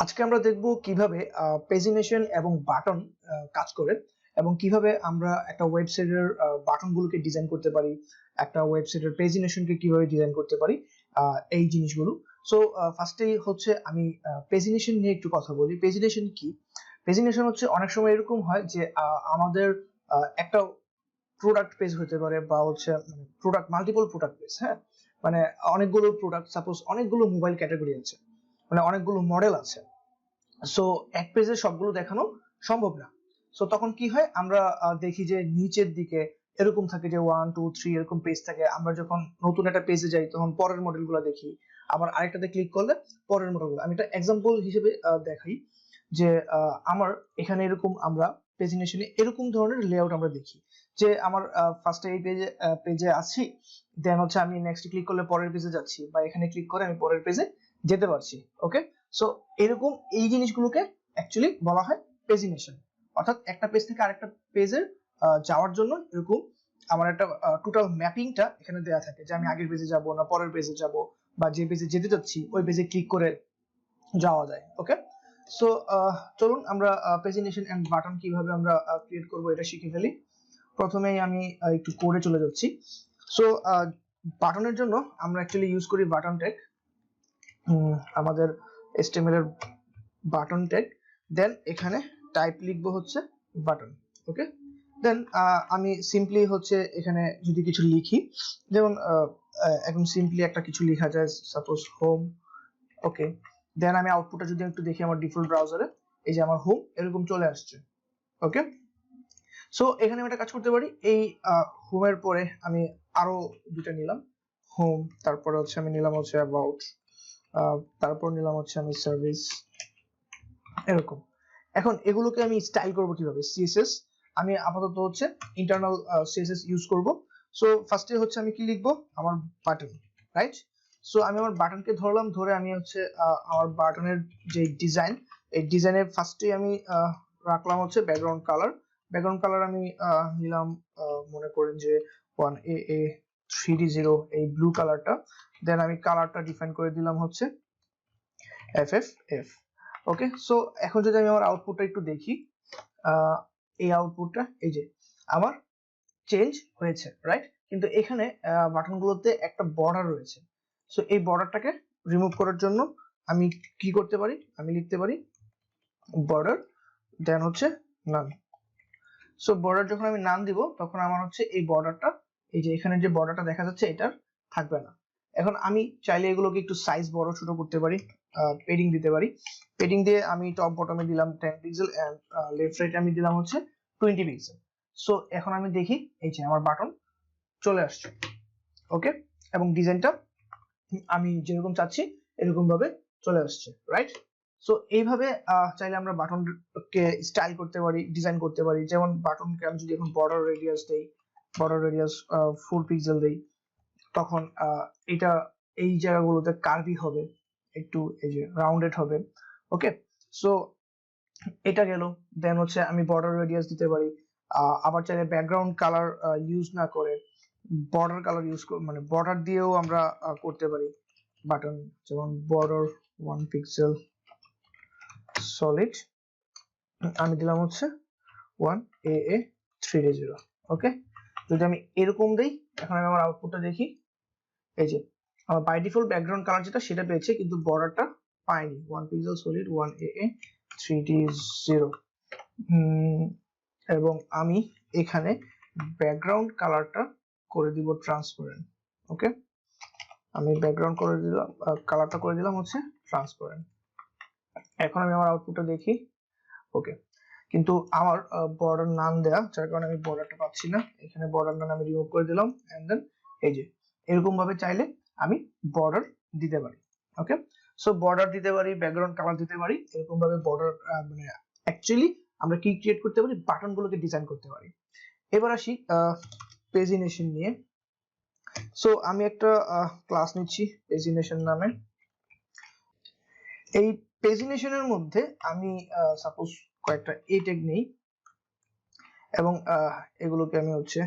আজকে আমরা দেখব কিভাবে পেজিনেশন এবং বাটন কাজ করে এবং কিভাবে আমরা একটা ওয়েবসাইটের বাটনগুলোকে ডিজাইন করতে পারি, একটা ওয়েবসাইটের পেজিনেশনকে কিভাবে ডিজাইন করতে পারি, এই জিনিসগুলো। সো ফার্স্টেই হচ্ছে আমি পেজিনেশন নিয়ে একটু কথা বলি। পেজিনেশন কি? পেজিনেশন হচ্ছে অনেক সময় এরকম হয় যে আমাদের একটা প্রোডাক্ট পেজ হতে পারে বা হচ্ছে প্রোডাক্ট মাল্টিপল প্রোডাক্ট পেজ, হ্যাঁ, মানে অনেকগুলো প্রোডাক্ট, সাপোজ অনেকগুলো মোবাইল ক্যাটাগরি আছে, মানে অনেকগুলো মডেল আছে। সো এক পেজে সবগুলো দেখানো সম্ভব না। সো তখন কি হয়, আমরা দেখি যে নিচের দিকে এরকম থাকে যে 1 2 3 এরকম পেজ থাকে। আমরা যখন নতুন একটা পেজে যাই তখন পরের মডেলগুলো দেখি, আবার আরেকটাতে ক্লিক করলে পরের মডেলগুলো। আমি একটা এক্সাম্পল হিসেবে দেখাই যে আমার এখানে এরকম আমরা পেজিনেশনে এরকম ধরনের লেআউট আমরা দেখি যে আমার ফার্স্টে এই পেজে আছি, দেন হচ্ছে আমি নেক্সট ক্লিক করলে পরের পেজে যাচ্ছি, বা এখানে ক্লিক করে আমি পরের পেজে যেতে পারছি। ওকে, সো এরকম এই জিনিসগুলোকে অ্যাকচুয়ালি বলা হয় পেজিনেশন। অর্থাৎ একটা পেজ থেকে আরেকটা পেজের যাওয়ার জন্য এরকম আমার একটা টোটাল ম্যাপিংটা এখানে দেয়া থাকে যে আমি আগের পেজে যাব না পরের পেজে যাব, বা যে পেজে যেতে চাচ্ছি ওই পেজে ক্লিক করে যাওয়া যায়। ওকে, সো চলুন আমরা পেজিনেশন এন্ড বাটন কিভাবে আমরা ক্রিয়েট করব এটা শিখে ফেলি। প্রথমেই আমি একটু কোডে চলে যাচ্ছি। সো বাটনের জন্য আমরা অ্যাকচুয়ালি ইউজ করি বাটন ট্যাগ, আমাদের HTML এর বাটন ট্যাগ। দেন এখানে টাইপ লিখবো হচ্ছে বাটন। ওকে, দেন আমি সিম্পলি হচ্ছে এখানে যদি কিছু লিখি, যেমন একদম সিম্পলি একটা কিছু লেখা যায়, সাপোজ হোম। ওকে, দেন আমি আউটপুটটা যদি একটু দেখি আমার ডিফল্ট ব্রাউজারে, এই যে আমার হোম এরকম চলে আসছে। ওকে, সো এখানে আমি একটা কাজ করতে পারি, এই হোমের পরে আমি আরো দুটো নিলাম, হোম, তারপরে হচ্ছে আমি নিলাম হচ্ছে অ্যাবাউট, তারপর নিলাম হচ্ছে আমি সার্ভিস, এরকম। এখন এগুলোকে আমি স্টাইল করব কিভাবে? সিএসএস, আমি আপাতত হচ্ছে ইন্টারনাল সিএসএস ইউজ করব। সো ফার্স্টে হচ্ছে আমি কি লিখবো, আমার বাটন, রাইট? সো আমি আমার বাটনকে ধরলাম, ধরে আমি হচ্ছে আমার বাটনের যে ডিজাইন, এই ডিজাইনের ফার্স্টে আমি রাখলাম হচ্ছে ব্যাকগ্রাউন্ড কালার। ব্যাকগ্রাউন্ড কালার আমি নিলাম, মনে করেন যে 1AA3D0, এই ব্লু কালারটা। দেন আমি কালারটা ডিফাইন করে দিলাম হচ্ছে FFF। ওকে, সো এখন যদি আমি আমার আউটপুটটা একটু দেখি, এই আউটপুটটা এই যে আমার চেঞ্জ হয়েছে, রাইট? কিন্তু এখানে বাটনগুলোতে একটা বর্ডার রয়েছে। সো এই বর্ডারটাকে রিমুভ করার জন্য আমি কি করতে পারি, আমি লিখতে পারি বর্ডার, দেন হচ্ছে নান। সো বর্ডার যখন আমি নাম দিব তখন আমার হচ্ছে এই বর্ডারটা, এই যে এখানে যে বর্ডারটা দেখা যাচ্ছে এটা থাকবে না। এখন আমি চাইলে এগুলোকে একটু সাইজ বড় ছোট করতে পারি, পেডিং দিতে পারি। পেডিং দিয়ে আমি টপ বটমে দিলাম 10 পিক্সেল এন্ড লেফট রাইটে আমি দিলাম হচ্ছে 20 পিক্সেল। সো এখন আমি দেখি এই যে আমার বাটন চলে আসছে। ওকে, এবং ডিজাইনটা আমি যেরকম চাচ্ছি এরকম ভাবে চলে আসছে, রাইট? সো এইভাবে চাইলে আমরা বাটনকে স্টাইল করতে পারি, ডিজাইন করতে পারি। যেমন বাটনকে আমি যদি এখন বর্ডার রেডিয়াস দেই, বর্ডার রেডিয়াস 4 পিক্সেল দেই, তখন এটা এই জায়গাগুলোতে কার্ভি হবে, একটু এই যে রাউন্ডেড হবে। ওকে, সো এটা গেল। দেন হচ্ছে আমি বর্ডার রেডিয়াস দিতে পারি, আবার চাইলে ব্যাকগ্রাউন্ড কালার ইউজ না করে বর্ডার কালার ইউজ মানে বর্ডার দিয়েও আমরা করতে পারি বাটন। যেমন বর্ডার 1 পিক্সেল সলিড, আমি দিলাম হচ্ছে 1AA3D0। ওকে, যদি আমি এরকম দেই, এখন আমি আমার আউটপুটটা দেখি, এই যে আমার বাই ডিফল্ট ব্যাকগ্রাউন্ড কালার যেটা সেটা পেয়েছে, কিন্তু বর্ডারটা পাইনি। 1 পিক্সেল সলিড 1AA3D0। এবং আমি এখানে ব্যাকগ্রাউন্ড কালারটা করে দিব ট্রান্সপারেন্ট। ওকে, আমি ব্যাকগ্রাউন্ড করে দিলাম, কালারটা করে দিলাম হচ্ছে ট্রান্সপারেন্ট। এখন আমি আমার আউটপুটটা দেখি। ওকে, কিন্তু আমার বর্ডার নাম দেয়া, যার কারণে আমি বর্ডারটা পাচ্ছি না। এখানে বর্ডার নাম আমি রিমুভ করে দিলাম, এন্ড দেন এই যে এরকম ভাবে চাইলে আমি বর্ডার দিতে পারি। ওকে, সো বর্ডার দিতে পারি, ব্যাকগ্রাউন্ড কালার দিতে পারি, এরকম ভাবে বর্ডার মানে অ্যাকচুয়ালি আমরা কি ক্রিয়েট করতে পারি, বাটনগুলোকে ডিজাইন করতে পারি। এবার আসি পেজিনেশন নিয়ে। সো আমি একটা ক্লাস নিচ্ছি পেজিনেশন নামে। এই পেজিনেশনের মধ্যে আমি সাপোজ কয়েকটা এ ট্যাগ নেই, এবং এগুলোকে আমি হচ্ছে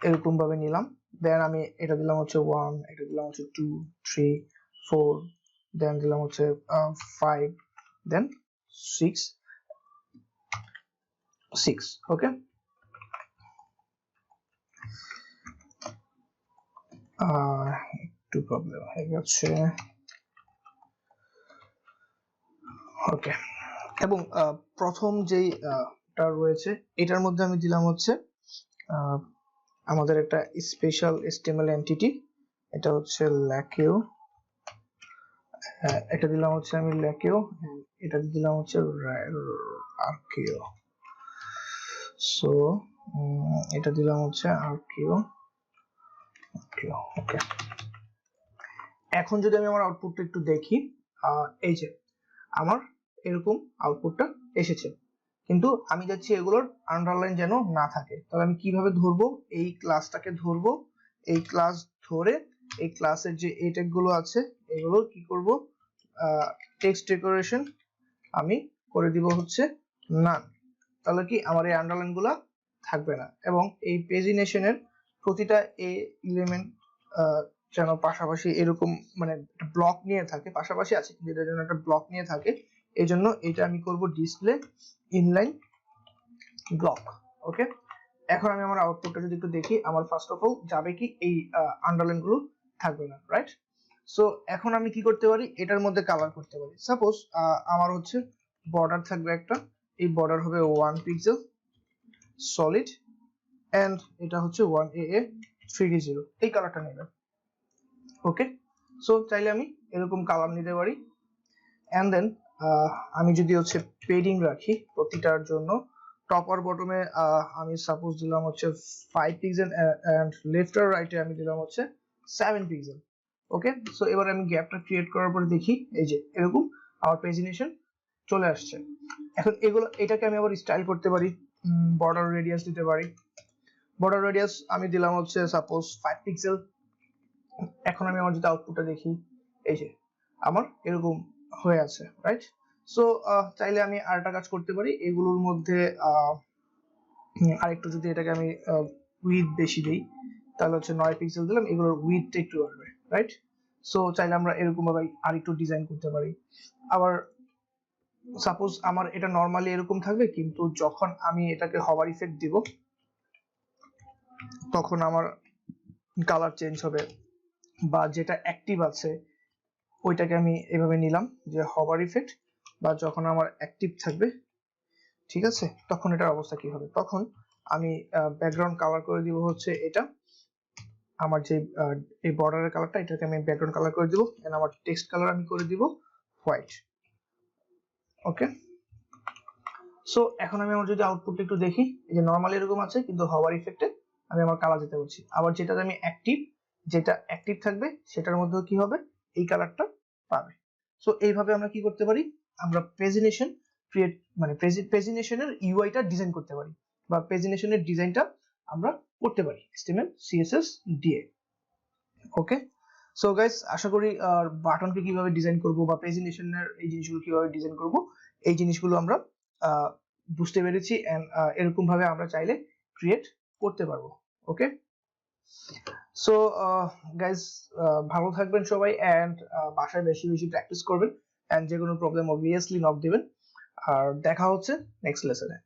এরকম ভাবে নিলাম। দেন আমি এটা দিলাম হচ্ছে 1, এটা দিলাম হচ্ছে 2 3 4, দেন দিলাম হচ্ছে 5 দেন 6 ওকে। একটু প্রবলেম হয়ে গেছে ওকে। এবং প্রথম যেই টা রয়েছে এটার মধ্যে আমি দিলাম হচ্ছে আমাদের একটা স্পেশাল HTML এন্টিটি, এটা হচ্ছে ল্যাকেও, এটা দিলাম হচ্ছে আমি ল্যাকেও, এটা দিলাম হচ্ছে আর্কিও। সো এটা দিলাম হচ্ছে আর্কিও ওকে। এখন যদি আমি আমার আউটপুটটা একটু দেখি, এই যে আমার এরকম আউটপুটটা এসেছে, কিন্তু আমি যাচ্ছি এগুলোর আন্ডারলাইন যেন না থাকে। তাহলে আমি কিভাবে ধরবো? এই ক্লাসটাকে ধরবো, এই ক্লাস ধরে এই ক্লাসের যে এই ট্যাগ গুলো আছে এগুলো কি করব, টেক্সট ডেকোরেশন আমি করে দিব হচ্ছে নান। তাহলে কি আমার এই আন্ডারলাইন গুলা থাকবে না, এবং এই পেজিনেশনের প্রতিটা এলিমেন্ট যেন পাশাপাশি এরকম মানে ব্লক নিয়ে থাকে, পাশাপাশি আছে কিন্তু এটার জন্য একটা ব্লক নিয়ে থাকে। এই জন্য এটা আমি করব ডিসপ্লে ইনলাইন ব্লক ওকে। এখন আমি আমার আউটপুটটা যদি একটু দেখি, আমার ফার্স্ট অফ অল যাবে কি এই আন্ডারলাইন গুলো থাকবে না, রাইট? সো এখন আমি কি করতে পারি, এটার মধ্যে কালার করতে পারি। সাপোজ আমার হচ্ছে বর্ডার থাকবে একটা, এই বর্ডার হবে 1 পিক্সেল সলিড এন্ড এটা হচ্ছে 1AA 3D0, এই কালারটা নেবে ওকে। সো চাইলে আমি এরকম কালার নিতে পারি। এন্ড দেন আমি যদি হচ্ছে পেডিং রাখি প্রতিটার জন্য, টপ আর বটমে আমি সাপোজ দিলাম হচ্ছে 5 পিক্সেল এন্ড লেফট আর রাইটে আমি দিলাম হচ্ছে 7 পিক্সেল ওকে। সো এবার আমি গ্যাপটা ক্রিয়েট করার পরে দেখি এই যে এরকম আমার পেজিনেশন চলে আসছে। এখন এটাকে আমি আবার স্টাইল করতে পারি, বর্ডার রেডিয়াস দিতে পারি। বর্ডার রেডিয়াস আমি দিলাম হচ্ছে সাপোজ 5 পিক্সেল। এখন আমি আমার যদি আউটপুটটা দেখি, এই যে আমার এরকম হয়ে আছে, রাইট? সো চাইলে আমি আরেকটা কাজ করতে পারি, এগুলোর মধ্যে আরেকটু যদি এটাকে আমি উইথ বেশি দেই, তাহলে হচ্ছে 9 পিক্সেল দিলাম, এগুলোর উইথটা একটু বাড়বে, রাইট? সো চাইলে আমরা এরকম ভাবে আরেকটু ডিজাইন করতে পারি। আবার সাপোজ আমার এটা নরমালি এরকম থাকবে, কিন্তু যখন আমি এটাকে হভার ইফেক্ট দিব তখন আমার কালার চেঞ্জ হবে, বা যেটা অ্যাক্টিভ আছে ওইটাকে আমি এভাবে নিলাম যে হভার ইফেক্ট, বা যখন আমার অ্যাক্টিভ থাকবে ঠিক আছে তখন এটার অবস্থা কি হবে। তখন আমি ব্যাকগ্রাউন্ড কালার করে দিব হচ্ছে এটা আমার যে এই বর্ডারের কালারটা, এটাকে আমি ব্যাকগ্রাউন্ড কালার করে দিব, এন্ড আমার টেক্সট কালার আমি করে দিব হোয়াইট ওকে। সো এখন আমি আমার যদি আউটপুটটা একটু দেখি, এই যে নরমালি এরকম আছে, কিন্তু হভার ইফেক্টে আমি আমার কালার দিতে বলছি। আবার যেটাতে আমি যেটা অ্যাক্টিভ থাকবে সেটার মধ্যেও কি হবে, এই কালারটা পাবে। সো এইভাবে আমরা কি করতে পারি, আমরা পেজিনেশন ক্রিয়েট মানে পেজিনেশনের ইউআইটা ডিজাইন করতে পারি, বা পেজিনেশনের ডিজাইনটা আমরা করতে পারি HTML CSS দিয়ে ওকে। সো গাইস, আশা করি বাটনকে কিভাবে ডিজাইন করব বা পেজিনেশনের এই জিনিসগুলো কিভাবে ডিজাইন করব এই জিনিসগুলো আমরা বুঝতে পেরেছি, এন্ড এরকম ভাবে আমরা চাইলে ক্রিয়েট করতে পারবো ওকে। সো গাইস, ভালো থাকবেন সবাই, এন্ড বাসায় বেশি বেশি প্র্যাকটিস করবেন, এন্ড যে কোনো প্রবলেম অবভিয়াসলি নক দিবেন। আর দেখা হচ্ছে নেক্সট লেসনে।